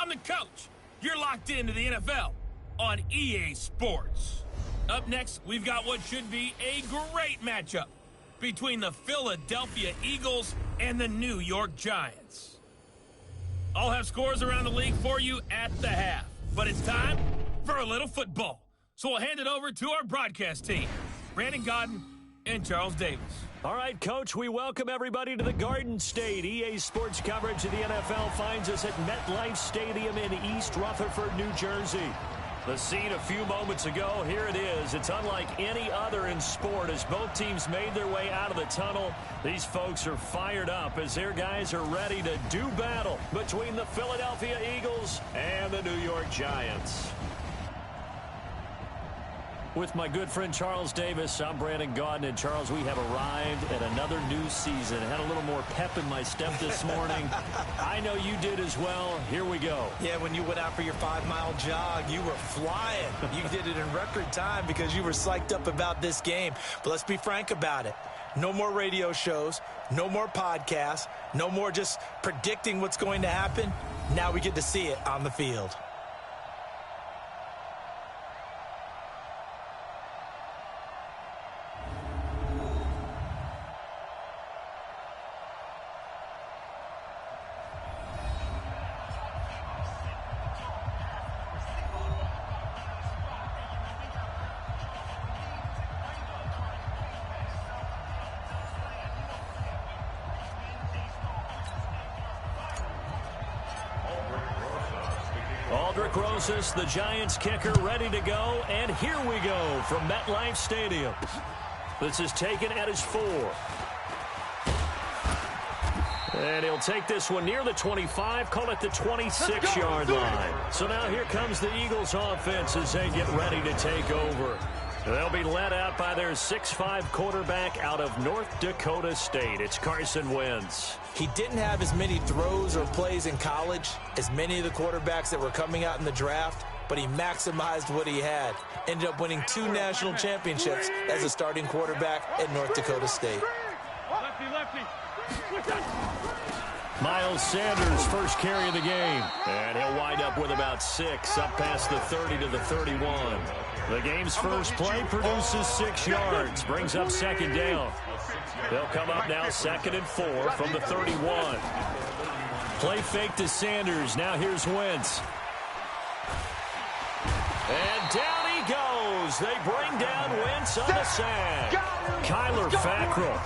I'm the coach. You're locked into the NFL on EA Sports. Up next, we've got what should be a great matchup between the Philadelphia Eagles and the New York Giants. I'll have scores around the league for you at the half, but it's time for a little football. So we'll hand it over to our broadcast team, Brandon Godden and Charles Davis. All right, Coach, we welcome everybody to the Garden State. EA Sports coverage of the NFL finds us at MetLife Stadium in East Rutherford, New Jersey. The scene a few moments ago, here it is. It's unlike any other in sport as both teams made their way out of the tunnel. These folks are fired up as their guys are ready to do battle between the Philadelphia Eagles and the New York Giants. With my good friend Charles Davis, I'm Brandon Godden. And Charles, we have arrived at another new season. Had a little more pep in my step this morning. I know you did as well. Here we go. Yeah, when you went out for your 5-mile jog, you were flying. You did it in record time because you were psyched up about this game. But let's be frank about it. No more radio shows, no more podcasts, no more just predicting what's going to happen. Now we get to see it on the field. The Giants kicker, ready to go, and here we go from MetLife Stadium. This is taken at his 4. And he'll take this one near the 25, call it the 26-yard line. So now here comes the Eagles offense as they get ready to take over. They'll be led out by their 6'5 quarterback out of North Dakota State. It's Carson Wentz. He didn't have as many throws or plays in college as many of the quarterbacks that were coming out in the draft, but he maximized what he had. Ended up winning 2 national championships as a starting quarterback at North Dakota State. Miles Sanders, first carry of the game. And he'll wind up with about 6, up past the 30 to the 31. The game's first play produces 6 yards, brings up second down. They'll come up now 2nd and 4 from the 31. Play fake to Sanders. Now here's Wentz. And down he goes. They bring down Wentz on the sack. Kyler Fackrell.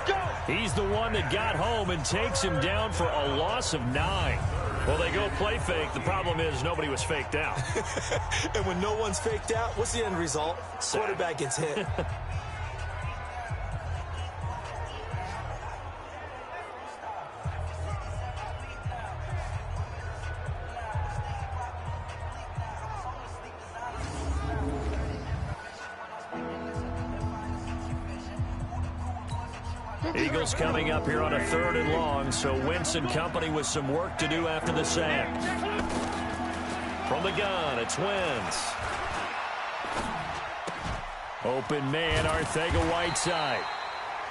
He's the one that got home and takes him down for a loss of 9. Well, they go play fake. The problem is nobody was faked out. And when no one's faked out, what's the end result? Quarterback gets hit. Eagles coming up here on a 3rd and long, so Wentz and company with some work to do after the sack. From the gun, it's Wentz. Open man, Arcega-Whiteside.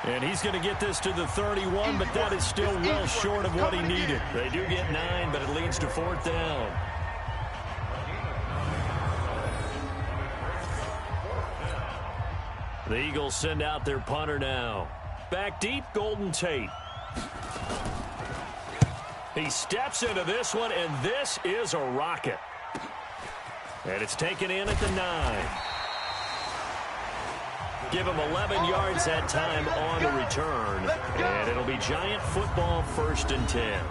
And he's going to get this to the 31, but that is still well short of what he needed. They do get 9, but it leads to 4th down. The Eagles send out their punter now. Back deep, Golden Tate. He steps into this one, and this is a rocket. And it's taken in at the 9. Give him 11 yards that time on the return. And it'll be Giant football 1st and 10.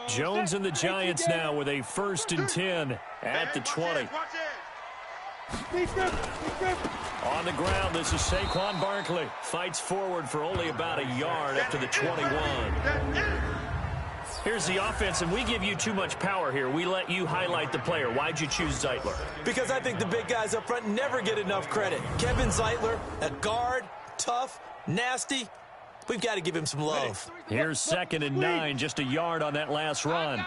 Jones and the Giants now with a 1st and 10 at the 20. On the ground, this is Saquon Barkley. Fights forward for only about a yard up to the 21. Here's the offense, and we give you too much power here. We let you highlight the player. Why'd you choose Zeitler? Because I think the big guys up front never get enough credit. Kevin Zeitler, a guard, tough, nasty. We've got to give him some love. Here's 2nd and 9, just a yard on that last run.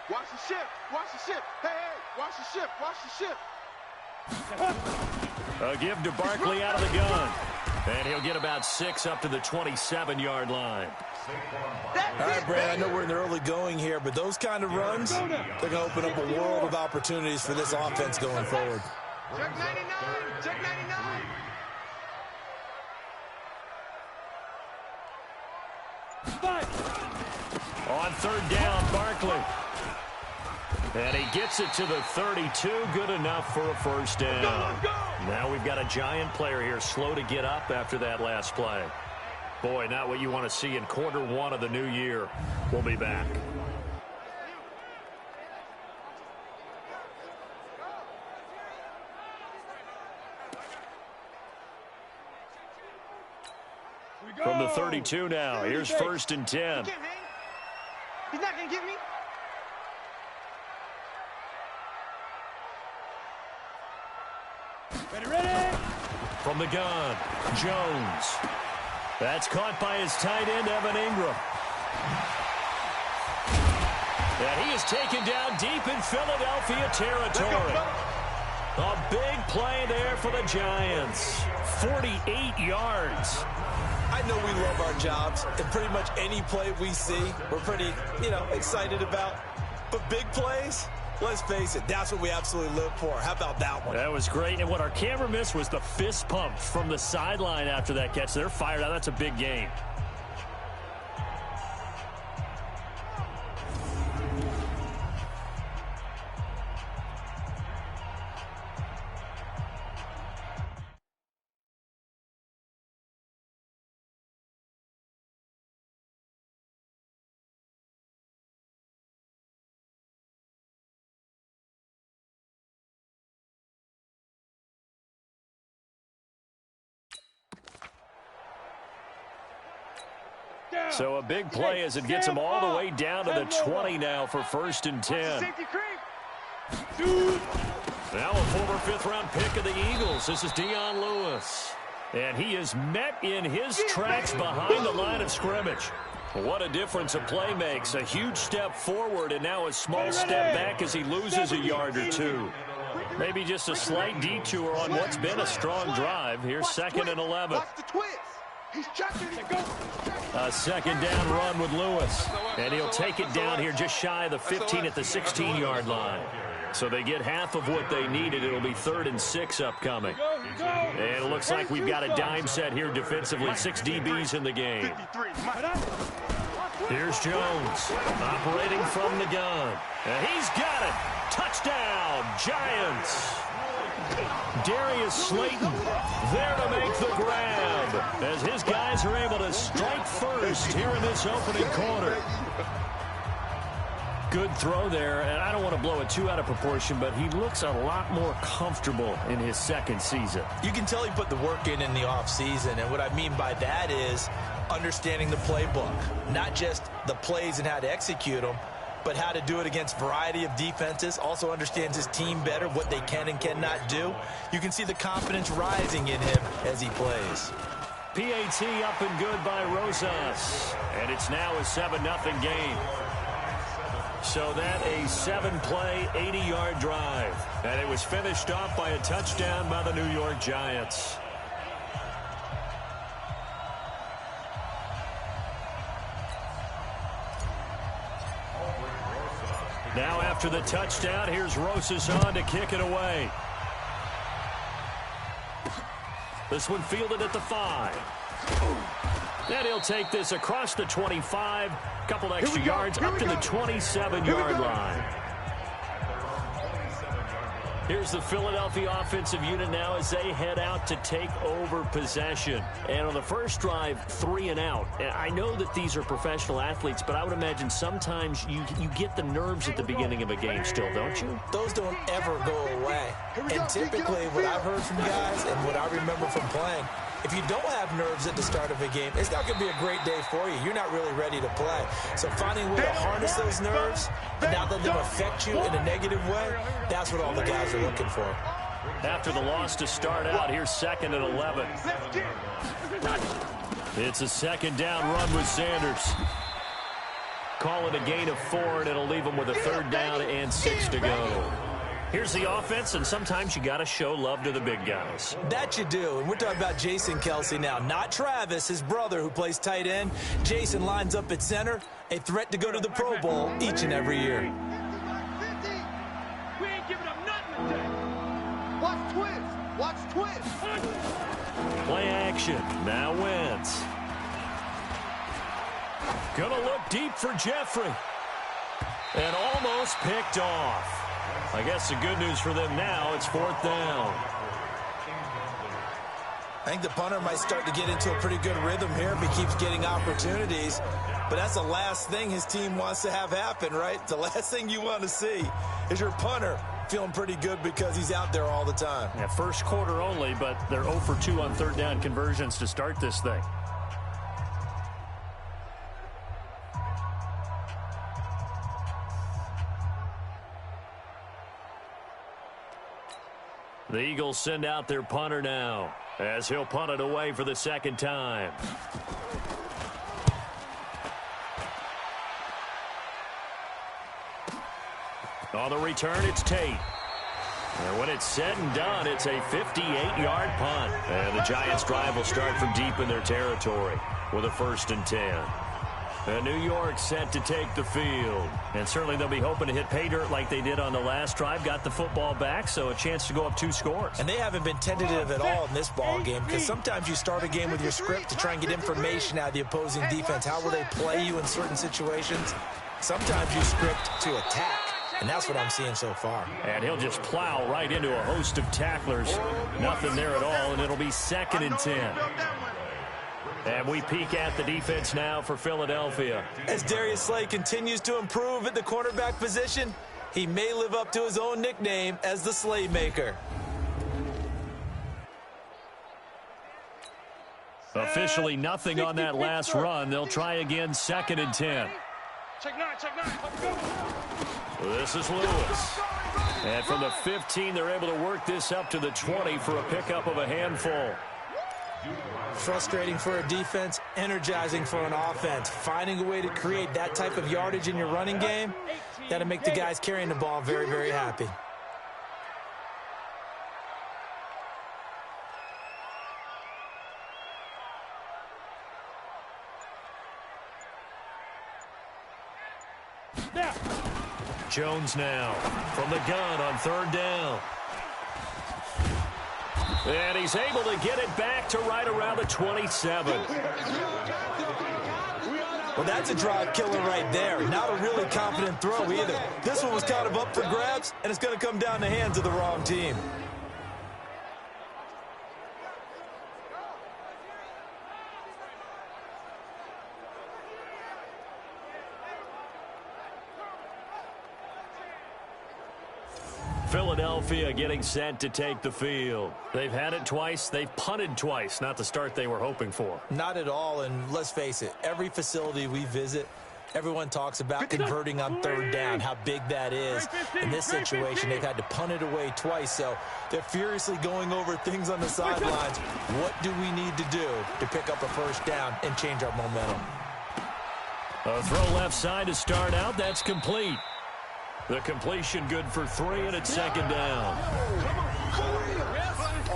Watch the ship. Watch the ship. Hey, watch the ship. Watch the ship. A give to Barkley out of the gun. And he'll get about 6 up to the 27-yard line. All right, Brad, I know we're in the early going here, but those kind of runs, they're going to open up a world of opportunities for this offense going forward. Check 99. Check 99. On 3rd down, Barkley. And he gets it to the 32. Good enough for a 1st down. Now we've got a Giant player here slow to get up after that last play. Boy, not what you want to see in quarter 1 of the new year. We'll be back. From the 32 now, here's 1st and 10. He's not going to get me. Ready. From the gun, Jones. That's caught by his tight end, Evan Ingram. And he is taken down deep in Philadelphia territory. A big play there for the Giants. 48 yards. I know we love our jobs, and pretty much any play we see, we're pretty, excited about. But big plays, let's face it, that's what we absolutely live for. How about that one? That was great. And what our camera missed was the fist pump from the sideline after that catch. They're fired out. That's a big game. So a big play as it gets him all the way down to the 20 now for 1st and 10. Now a former 5th-round pick of the Eagles. This is Dion Lewis. And he is met in his tracks behind the line of scrimmage. What a difference a play makes. A huge step forward and now a small step back as he loses a yard or 2. Maybe just a slight detour on what's been a strong drive. Here's 2nd and 11. A 2nd down run with Lewis. And he'll take it down here just shy of the 15 at the 16-yard line. So they get half of what they needed. It'll be 3rd and 6 upcoming. And it looks like we've got a dime set here defensively. 6 DBs in the game. Here's Jones operating from the gun. And he's got it. Touchdown, Giants. Darius Slayton there to make the grab as his guys are able to strike first here in this opening quarter. Good throw there, and I don't want to blow it too out of proportion, but he looks a lot more comfortable in his 2nd season. You can tell he put the work in the offseason, and what I mean by that is understanding the playbook, not just the plays and how to execute them, but how to do it against a variety of defenses. Also understands his team better, what they can and cannot do. You can see the confidence rising in him as he plays. PAT up and good by Rosas. And it's now a 7-0 game. So that a 7-play, 80-yard drive. And it was finished off by a touchdown by the New York Giants. Now after the touchdown, here's Rosas on to kick it away. This one fielded at the 5. Then he'll take this across the 25. Couple extra yards up to the 27-yard line. Here's the Philadelphia offensive unit now as they head out to take over possession. And on the first drive, 3 and out. I know that these are professional athletes, but I would imagine sometimes you get the nerves at the beginning of a game still, don't you? Those don't ever go away. And typically what I've heard from guys and what I remember from playing, if you don't have nerves at the start of a game, it's not going to be a great day for you. You're not really ready to play. So finding a way to harness those nerves and not let them affect you in a negative way, that's what all the guys are looking for. After the loss to start out, here's 2nd and 11. It's a second down run with Sanders. Call it a gain of 4, and it'll leave them with a 3rd down and 6 to go. Here's the offense, and sometimes you got to show love to the big guys. That you do, and we're talking about Jason Kelsey now, not Travis, his brother who plays tight end. Jason lines up at center, a threat to go to the Pro Bowl each and every year. We ain't giving up nothing today. Watch twins. Watch twins. Play action. Now Wentz. Gonna look deep for Jeffrey. And almost picked off. I guess the good news for them now, it's 4th down. I think the punter might start to get into a pretty good rhythm here if he keeps getting opportunities. But that's the last thing his team wants to have happen, right? The last thing you want to see is your punter feeling pretty good because he's out there all the time. Yeah, first quarter only, but they're 0 for 2 on 3rd down conversions to start this thing. The Eagles send out their punter now as he'll punt it away for the 2nd time. On the return, it's Tate. And when it's said and done, it's a 58-yard punt. And the Giants' drive will start from deep in their territory with a 1st and 10. And New York set to take the field. And certainly they'll be hoping to hit pay dirt like they did on the last drive. Got the football back, so a chance to go up 2 scores. And they haven't been tentative at all in this ball game because sometimes you start a game with your script to try and get information out of the opposing defense. How will they play you in certain situations? Sometimes you script to attack. And that's what I'm seeing so far. And he'll just plow right into a host of tacklers. Nothing there at all, and it'll be 2nd and 10. And we peek at the defense now for Philadelphia. As Darius Slay continues to improve at the cornerback position, he may live up to his own nickname as the Slaymaker. Officially nothing on that last run. They'll try again, 2nd and 10. Check 9, check 9. This is Lewis. And from the 15, they're able to work this up to the 20 for a pickup of a handful. Frustrating for a defense, energizing for an offense. Finding a way to create that type of yardage in your running game, that'll make the guys carrying the ball very, very happy. Jones now from the gun on 3rd down. And he's able to get it back to right around the 27. Well, that's a drive killer right there. Not a really confident throw either. This one was kind of up for grabs, and it's going to come down the hands of the wrong team. Philadelphia getting set to take the field. They've had it twice. They've punted twice. Not the start they were hoping for. Not at all, and let's face it, every facility we visit, everyone talks about converting on 3rd down, how big that is. In this situation, they've had to punt it away twice, so they're furiously going over things on the sidelines. What do we need to do to pick up a 1st down and change our momentum? A throw left side to start out. That's complete. The completion good for 3, and it's 2nd down.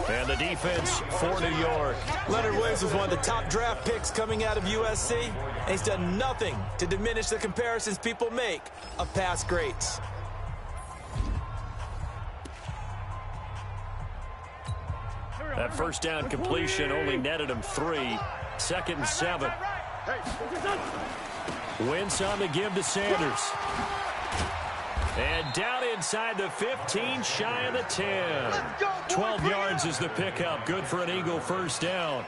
And the defense for New York. Leonard Williams was one of the top draft picks coming out of USC, and he's done nothing to diminish the comparisons people make of past greats. That 1st down completion only netted him 3. 2nd and 7. Wentz on the give to Sanders. And down inside the 15, shy of the 10. 12 yards is the pickup. Good for an Eagle first down.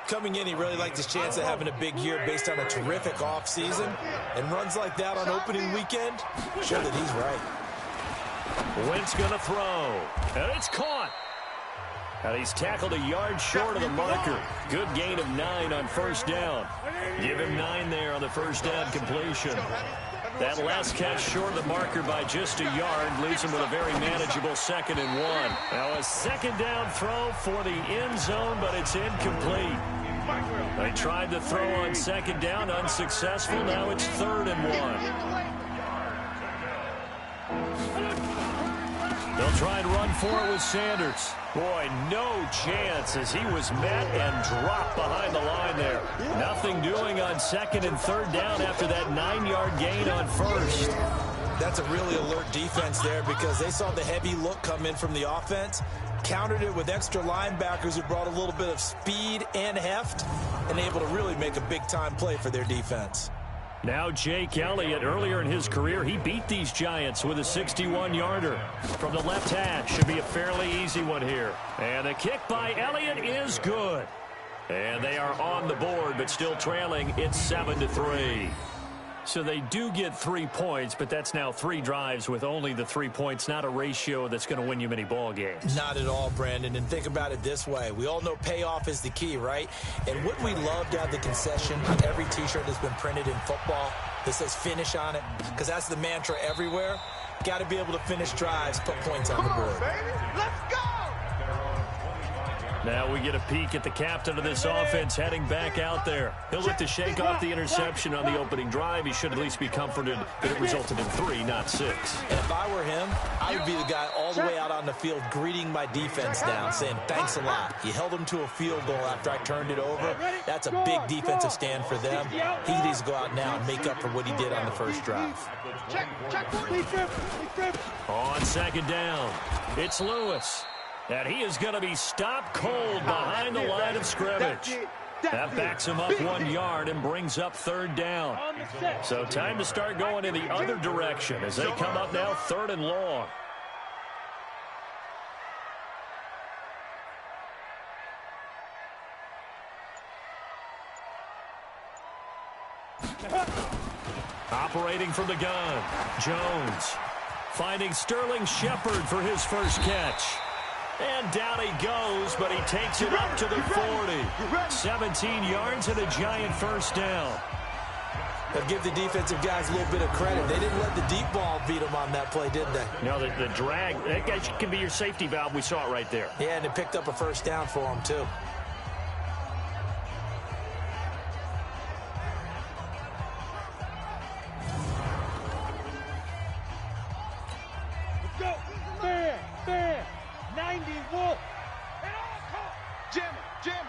Coming in, he really liked his chance of having a big year based on a terrific offseason. And runs like that on opening weekend show that he's right. Wentz going to throw. And it's caught. And he's tackled a yard short of the marker. Good gain of 9 on first down. Give him 9 there on the first down completion. That last catch short of the marker by just a yard leaves him with a very manageable 2nd and 1. Now a second down throw for the end zone, but it's incomplete. They tried to throw on second down, unsuccessful. Now it's 3rd and 1. They'll try and run for it with Sanders. Boy, no chance as he was met and dropped behind the line there. Nothing doing on 2nd and 3rd down after that 9-yard gain on first. That's a really alert defense there because they saw the heavy look come in from the offense, countered it with extra linebackers who brought a little bit of speed and heft, and able to really make a big-time play for their defense. Now Jake Elliott, earlier in his career, he beat these Giants with a 61-yarder. From the left hash, should be a fairly easy one here. And the kick by Elliott is good. And they are on the board, but still trailing. It's 7-3. So they do get 3 points, but that's now 3 drives with only the 3 points, not a ratio that's going to win you many ball games. Not at all, Brandon. And think about it this way. We all know payoff is the key, right? And wouldn't we love to have the concession on every T-shirt that's been printed in football that says finish on it? Because that's the mantra everywhere. Got to be able to finish drives, put points on the board. Baby, let's go! Now we get a peek at the captain of this offense heading back out there. He'll look to shake off the interception on the opening drive. He should at least be comforted that it resulted in 3, not 6. And if I were him, I would be the guy all the way out on the field greeting my defense down, saying, thanks a lot. You held them to a field goal after I turned it over. That's a big defensive stand for them. He needs to go out now and make up for what he did on the first drive. On second down, it's Lewis. And he is going to be stopped cold behind the line of scrimmage. That backs him up 1 yard and brings up 3rd down. So time to start going in the other direction as they come up now 3rd and long. Operating from the gun, Jones finding Sterling Shepard for his first catch. And down he goes, but he takes it up to the 40. 17 yards and a Giant first down. They'll give the defensive guys a little bit of credit. They didn't let the deep ball beat them on that play, did they? No, the drag, that guy can be your safety valve. We saw it right there. Yeah, and they picked up a first down for him, too. Fair. 90 Wolf. Jam it. Jam.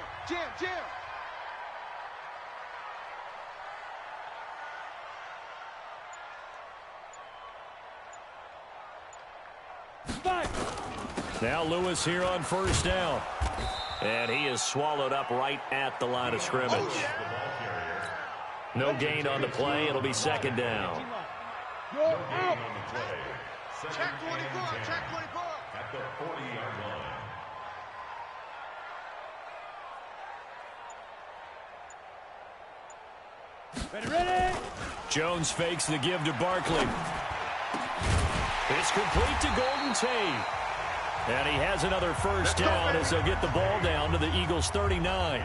Now Lewis here on first down. And he is swallowed up right at the line of scrimmage. No gain on the play. It'll be 2nd down. You're out. Check 24. At the 40-yard line. Ready? Jones fakes the give to Barkley. It's complete to Golden Tate. And he has another first down as they'll get the ball down to the Eagles' 39.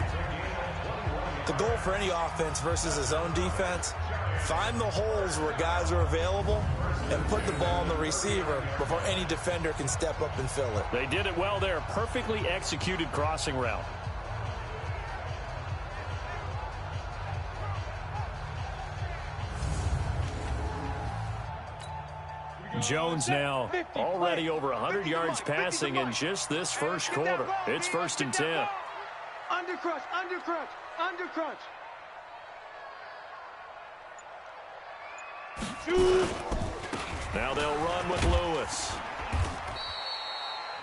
The goal for any offense versus his own defense, find the holes where guys are available and put the ball on the receiver before any defender can step up and fill it. They did it well there. Perfectly executed crossing route. Jones now already over 100 yards passing in just this first quarter. It's 1st and 10. Undercrunch. Now they'll run with Lewis.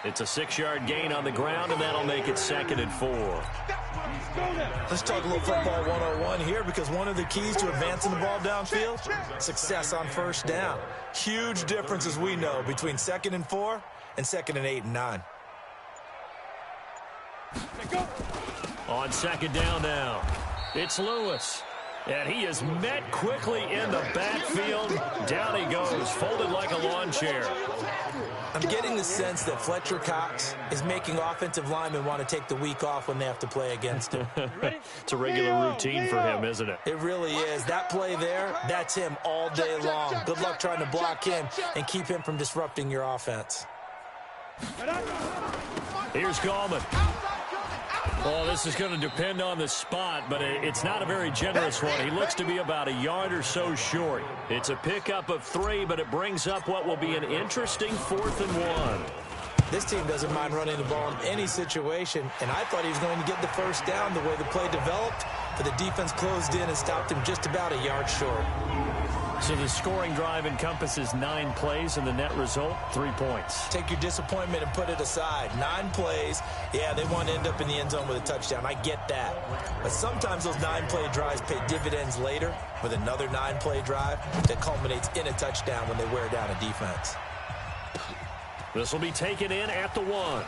It's a 6-yard gain on the ground, and that'll make it 2nd and 4. Let's talk a little football 101 here, because one of the keys to advancing the ball downfield, success on first down. Huge difference, as we know, between 2nd and 4 and 2nd and 8 and 9. On 2nd down now, it's Lewis. And he is met quickly in the backfield. Down he goes, folded like a lawn chair. I'm getting the sense that Fletcher Cox is making offensive linemen want to take the week off when they have to play against him. It's a regular routine for him, isn't it? It really is. That play there, that's him all day long. Good luck trying to block him and keep him from disrupting your offense. Here's Gallman. Well, this is going to depend on the spot, but it's not a very generous one. He looks to be about a yard or so short. It's a pickup of 3, but it brings up what will be an interesting 4th and 1. This team doesn't mind running the ball in any situation, and I thought he was going to get the first down the way the play developed, but the defense closed in and stopped him just about a yard short. So the scoring drive encompasses 9 plays, and the net result, 3 points. Take your disappointment and put it aside. 9 plays, yeah, they want to end up in the end zone with a touchdown. I get that. But sometimes those 9-play drives pay dividends later with another 9-play drive that culminates in a touchdown when they wear down a defense. This will be taken in at the 1.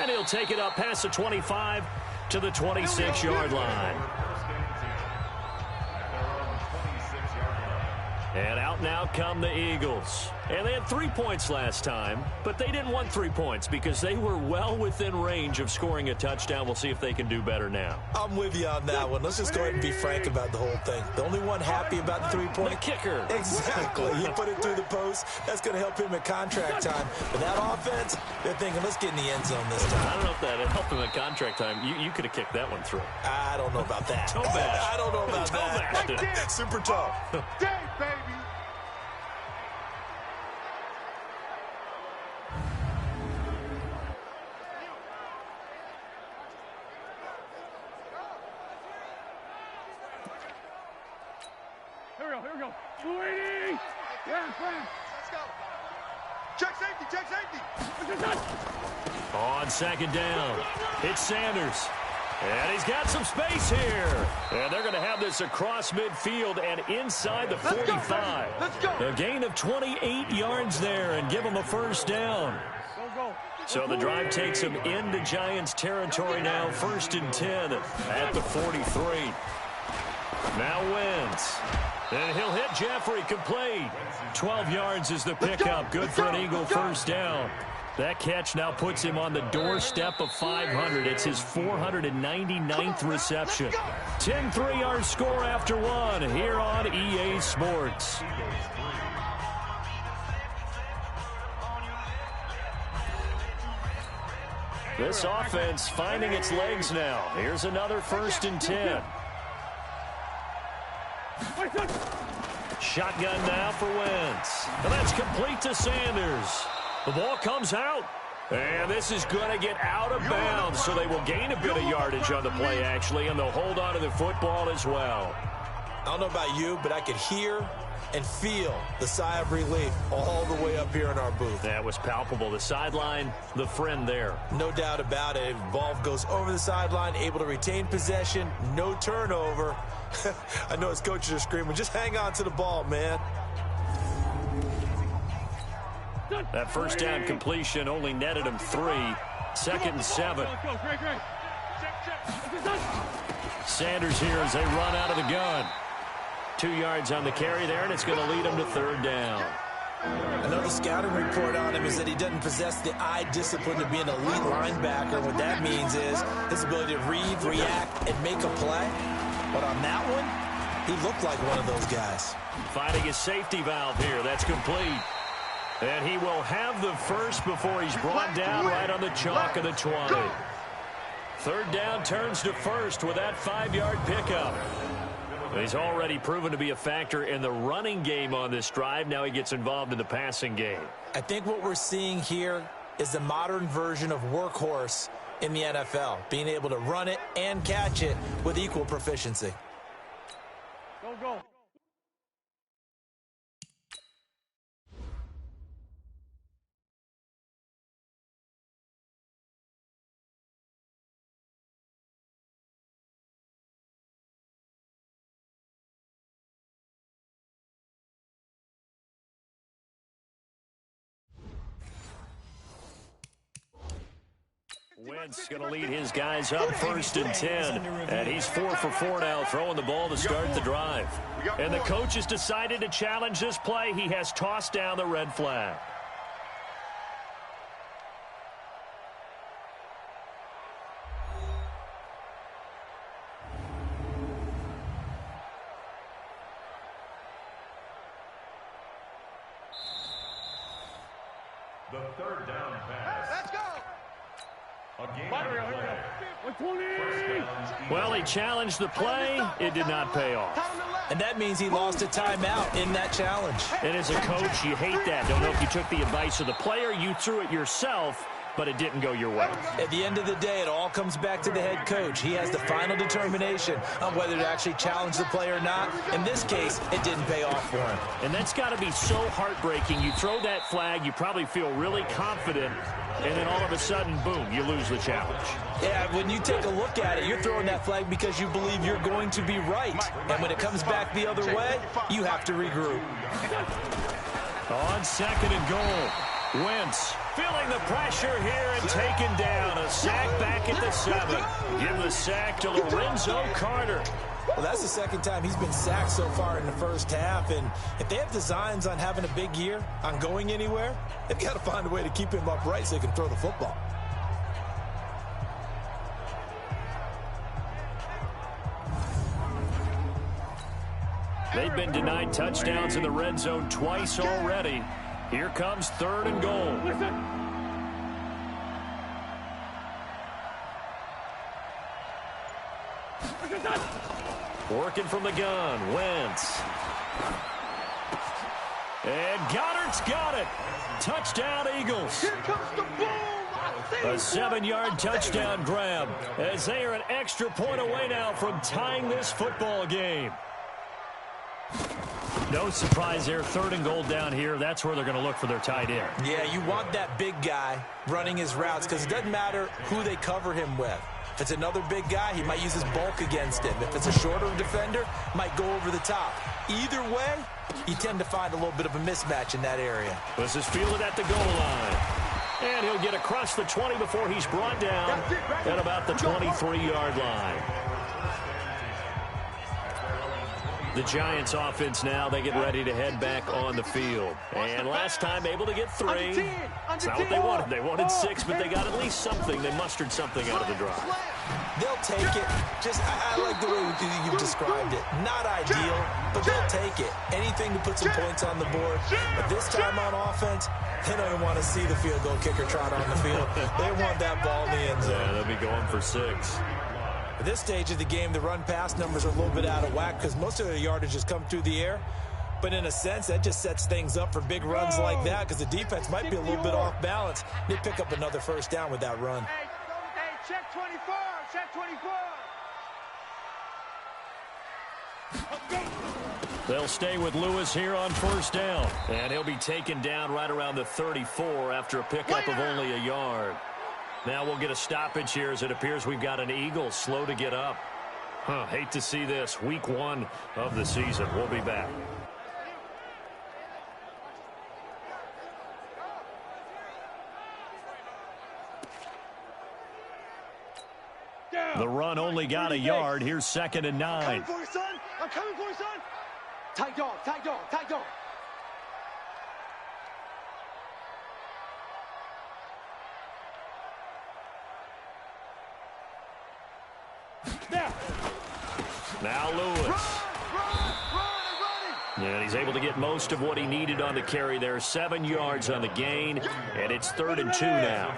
And he'll take it up past the 25 to the 26-yard line. And out now come the Eagles. And they had 3 points last time, but they didn't want 3 points because they were well within range of scoring a touchdown. We'll see if they can do better now. I'm with you on that one. Let's just go ahead and be frank about the whole thing. The only one happy about the 3-point? The kicker. Exactly. He put it through the post. That's going to help him at contract time. But that offense, they're thinking, let's get in the end zone this time. I don't know if that helped him at contract time. You could have kicked that one through. I don't know about that. Toe bash. I don't know about Toe that. bash. Super tough. Day, baby. Here we go. Sweetie! Yeah, friend. Let's go. Check safety, check safety. On 2nd down, it's Sanders. And he's got some space here. And they're going to have this across midfield and inside the 45. Let's go. A gain of 28 yards there and give them a first down. Go. So the drive takes them into Giants territory now. 1st and 10 at the 43. Now Wentz. And he'll hit Jeffrey, complete. 12 yards is the pickup. Good for an Eagle first down. That catch now puts him on the doorstep of 500. It's his 499th reception. 10-3 our score after 1 here on EA Sports. This offense finding its legs now. Here's another 1st and 10. Shotgun now for Wentz. And that's complete to Sanders. The ball comes out. And this is going to get out of bounds, so they will gain a bit of yardage on the play, actually, and they'll hold on to the football as well. I don't know about you, but I could hear and feel the sigh of relief all the way up here in our booth. That was palpable. The sideline, the friend there. No doubt about it. Ball goes over the sideline, able to retain possession, no turnover. I know his coaches are screaming, just hang on to the ball, man. That first down completion only netted him 3. 2nd and 7. Sanders here as they run out of the gun. 2 yards on the carry there, and it's going to lead him to 3rd down. Another scouting report on him is that he doesn't possess the eye discipline to be an elite linebacker. What that means is his ability to read, react, and make a play. But on that one, he looked like one of those guys. Finding his safety valve here. That's complete. And he will have the first before he's brought down right on the chalk of the 20. 3rd down turns to 1st with that 5-yard pickup. He's already proven to be a factor in the running game on this drive. Now he gets involved in the passing game. I think what we're seeing here is the modern version of workhorse in the NFL, being able to run it and catch it with equal proficiency. Go. Wentz going to lead his guys up 1st and 10. And he's 4 for 4 now, throwing the ball to start the drive. And the coach has decided to challenge this play. He has tossed down the red flag. The 3rd down pass. Let's go. Well, he challenged the play. It did not pay off. And that means he lost a timeout in that challenge. And as a coach, you hate that. Don't know if you took the advice of the player, you threw it yourself, but it didn't go your way. At the end of the day, it all comes back to the head coach. He has the final determination on whether to actually challenge the play or not. In this case, it didn't pay off for him. And that's got to be so heartbreaking. You throw that flag, you probably feel really confident, and then all of a sudden, boom, you lose the challenge. Yeah, when you take a look at it, you're throwing that flag because you believe you're going to be right. And when it comes back the other way, you have to regroup. On 2nd and goal, Wentz feeling the pressure here and taken down. A sack back at the 7. Give the sack to Lorenzo Carter. Well, that's the 2nd time he's been sacked so far in the first half. And if they have designs on having a big year, on going anywhere, they've got to find a way to keep him upright so they can throw the football. They've been denied touchdowns in the red zone twice already. Here comes 3rd and goal. Working from the gun, Wentz. And Goddard's got it. Touchdown, Eagles. Here comes the boom. A 7-yard touchdown grab as they are an extra point away now from tying this football game. No surprise there. 3rd and goal down here. That's where they're going to look for their tight end. Yeah, you want that big guy running his routes because it doesn't matter who they cover him with. If it's another big guy, he might use his bulk against him. If it's a shorter defender, might go over the top. Either way, you tend to find a little bit of a mismatch in that area. This is fielded at the goal line. And he'll get across the 20 before he's brought down at about the 23-yard line. The Giants offense now, they get ready to head back on the field. And last time able to get 3. It's not what they wanted. They wanted 6, but they got at least something. They mustered something out of the drive. They'll take it. I like the way you've described it. Not ideal, but they'll take it. Anything to put some points on the board. But this time on offense, they don't even want to see the field goal kicker trot on the field. They want that ball in the end zone. Yeah, they'll be going for 6. At this stage of the game, the run-pass numbers are a little bit out of whack because most of their yardage has come through the air. But in a sense, that just sets things up for big runs like that because the defense might be a little bit off balance. They pick up another 1st down with that run. Hey, check 24, check 24. They'll stay with Lewis here on 1st down. And he'll be taken down right around the 34 after a pickup of only a yard. Now we'll get a stoppage here as it appears we've got an Eagle slow to get up. Hate to see this. Week 1 of the season. We'll be back. The run only got a yard. Here's 2nd and 9. Coming for you, son. I'm coming for you, son. Tight dog, tight dog, tight dog. Now Lewis. And he's able to get most of what he needed on the carry there. 7 yards on the gain, and it's 3rd and 2 now.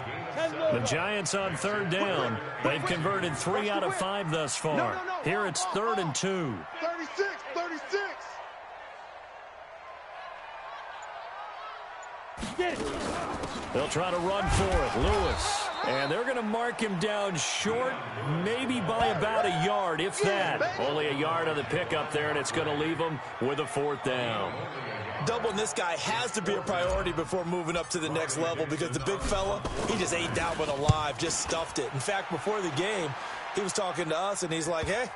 The Giants on 3rd down. They've converted 3 out of 5 thus far. Here it's 3rd and 2. 36, 36. They'll try to run for it. Lewis. And they're going to mark him down short, maybe by about a yard, if that. Only a yard on the pickup there, and it's going to leave him with a 4th down. Doubling this guy has to be a priority before moving up to the next level because the big fella, he just ate that one alive, just stuffed it. In fact, before the game, he was talking to us, and he's like, hey,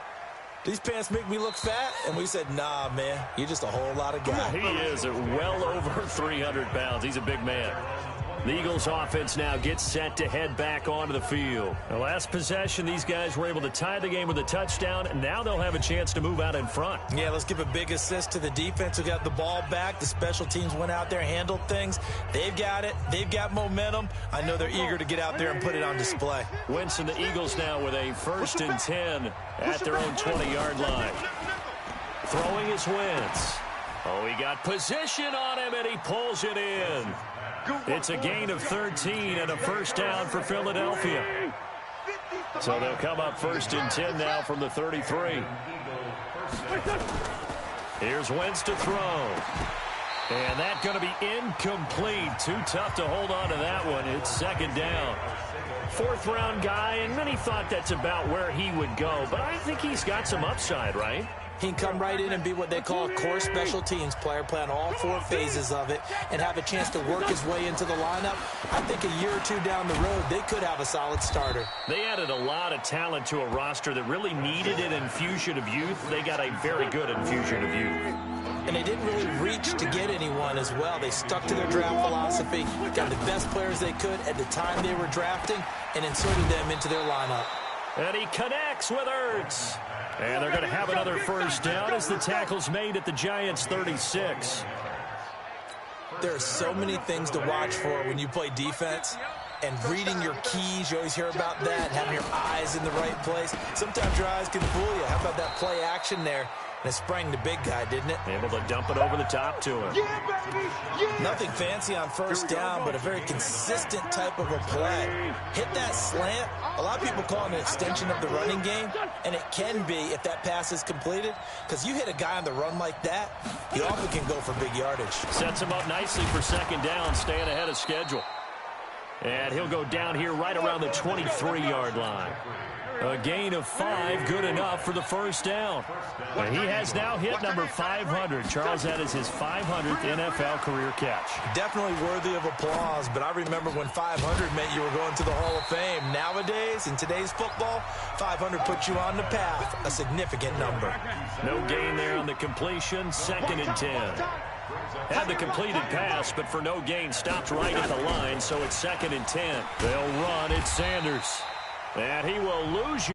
these pants make me look fat? And we said, nah, man, you're just a whole lot of guy. He is at well over 300 pounds. He's a big man. The Eagles offense now gets set to head back onto the field. The last possession, these guys were able to tie the game with a touchdown, and now they'll have a chance to move out in front. Yeah, let's give a big assist to the defense who got the ball back. The special teams went out there, handled things. They've got it. They've got momentum. I know they're eager to get out there and put it on display. Wentz and the Eagles now with a 1st and 10 at their own 20-yard line. Throwing is Wentz. Oh, he got position on him, and he pulls it in. It's a gain of 13 and a 1st down for Philadelphia. So they'll come up 1st and 10 now from the 33. Here's Wentz to throw. And that's going to be incomplete. Too tough to hold on to that one. It's 2nd down. 4th-round guy, and many thought that's about where he would go. But I think he's got some upside, right? He can come right in and be what they call a core special teams player, play on all 4 phases of it, and have a chance to work his way into the lineup. I think a year or 2 down the road, they could have a solid starter. They added a lot of talent to a roster that really needed an infusion of youth. They got a very good infusion of youth. And they didn't really reach to get anyone as well. They stuck to their draft philosophy, got the best players they could at the time they were drafting, and inserted them into their lineup. And he connects with Ertz. And they're going to have another 1st down as the tackle's made at the Giants' 36. There are so many things to watch for when you play defense. And reading your keys, you always hear about that, and having your eyes in the right place. Sometimes your eyes can fool you. How about that play action there? And it sprang the big guy, didn't it? Able to dump it over the top to him. Nothing fancy on 1st down, but a very consistent type of a play. Hit that slant. A lot of people call it an extension of the running game, and it can be if that pass is completed, because you hit a guy on the run like that, he often can go for big yardage. Sets him up nicely for 2nd down, staying ahead of schedule. And he'll go down here right around the 23-yard line. A gain of 5, good enough for the 1st down. And he has now hit number 500. Charles, that is his 500th NFL career catch. Definitely worthy of applause, but I remember when 500 meant you were going to the Hall of Fame. Nowadays, in today's football, 500 puts you on the path, a significant number. No gain there on the completion, 2nd and 10. Had the completed pass, but for no gain, stopped right at the line, so it's 2nd and 10. They'll run. It's Sanders. And he will lose you.